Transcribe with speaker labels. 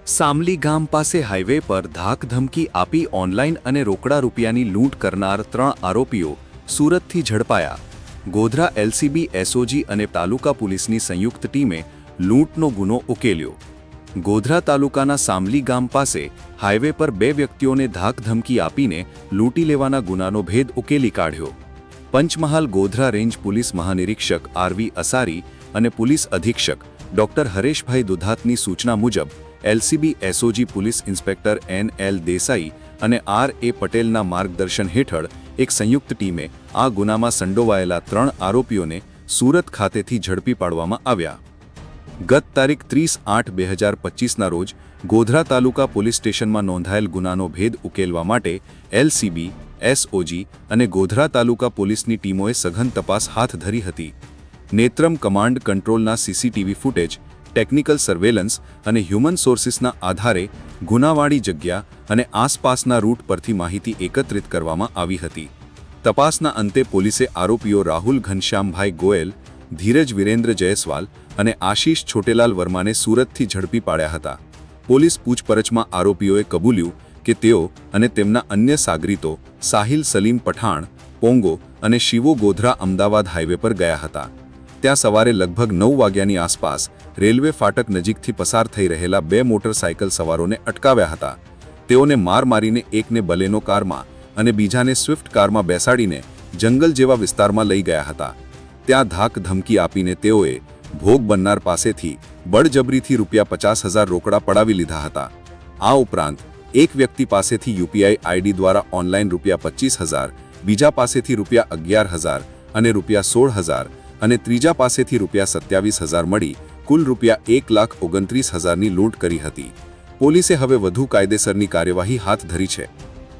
Speaker 1: સામલી ગામ પાસે હાઈવે પર ધાકધમકી આપી ઓનલાઈન અને રોકડા રૂપિયાની લૂંટ કરનાર 3 આરોપીઓ સુરતથી ઝડપાયા। ગોધરા એલસીબી એસઓજી અને તાલુકા પોલીસની સંયુક્ત ટીમે લૂંટનો ગુનો ઉકેલ્યો। ગોધરા તાલુકાના સામલી ગામ પાસે હાઈવે પર 2 વ્યક્તિઓને ધાકધમકી આપીને લૂંટી લેવાના ગુનાનો ભેદ ઉકેલી કાઢ્યો। પંચમહાલ ગોધરા રેન્જ પોલીસ મહાનિરીક્ષક આરવી અસારી અને પોલીસ અધિક્ષક ડોક્ટર હરેશભાઈ દુધાતની સૂચના મુજબ LCB SOG police inspector N L. Desai અને આર.એ. પટેલના માર્ગદર્શન હેઠળ એક સંયુક્ત ટીમે આ ગુનામાં સંડોવાયેલા 3 આરોપીઓને સુરત ખાતેથી ઝડપી પાડવામાં આવ્યા। ગત તારીખ 30/8/2025ના રોજ ગોધરા તાલુકા પોલીસ સ્ટેશનમાં નોંધાયેલ ગુનાનો ભેદ ઉકેલવા માટે એલસીબી, એસઓજી અને ગોધરા તાલુકા પોલીસની ટીમોએ સઘન તપાસ હાથ ધરી હતી। નેત્રમ કમાન્ડ કંટ્રોલના સીસીટીવી ફૂટેજ, ટેકનિકલ સર્વેલન્સ અને હ્યુમન સોર્સિસના આધારે ગુનાવાળી જગ્યા અને આસપાસના રૂટ પરથી માહિતી એકત્રિત કરવામાં આવી હતી। તપાસના અંતે પોલીસે આરોપીઓ રાહુલ ઘનશ્યામભાઈ ગોયલ, ધીરજ વિરેન્દ્ર જયસ્વાલ અને આશીષ છોટેલાલ વર્માને સુરતથી ઝડપી પાડ્યા હતા। પોલીસ પૂછપરછમાં આરોપીઓએ કબૂલ્યું કે તેઓ અને તેમના અન્ય સાગરીતો સાહિલ સલીમ પઠાણ, પોંગો અને શિવો ગોધરા અમદાવાદ હાઈવે પર ગયા હતા। ત્યાં સવારે લગભગ 9 વાગ્યાની આસપાસ રેલવે ફાટક નજીકથી પસાર થઈ રહેલા 2 મોટરસાયકલ સવારોને અટકાવ્યા હતા। તેઓને માર મારીને એકને બલેનો કારમાં અને બીજાને સ્વિફ્ટ કારમાં બેસાડીને જંગલ જેવા વિસ્તારમાં લઈ ગયા હતા। ત્યાં ધાક ધમકી આપીને તેઓએ ભોગ બનનાર પાસેથી બળજબરીથી ₹50,000 રોકડા પડાવી લીધા હતા। આ ઉપરાંત એક વ્યક્તિ પાસેથી યુપીઆઈ આઈડી દ્વારા ઓનલાઈન ₹25,000, બીજા પાસેથી ₹11,000 અને ₹16,000 અને ત્રીજા પાસેથી ₹27,000 મળી કુલ ₹1,29,000ની લૂંટ કરી હતી। પોલીસે હવે વધુ કાયદેસરની કાર્યવાહી હાથ ધરી છે।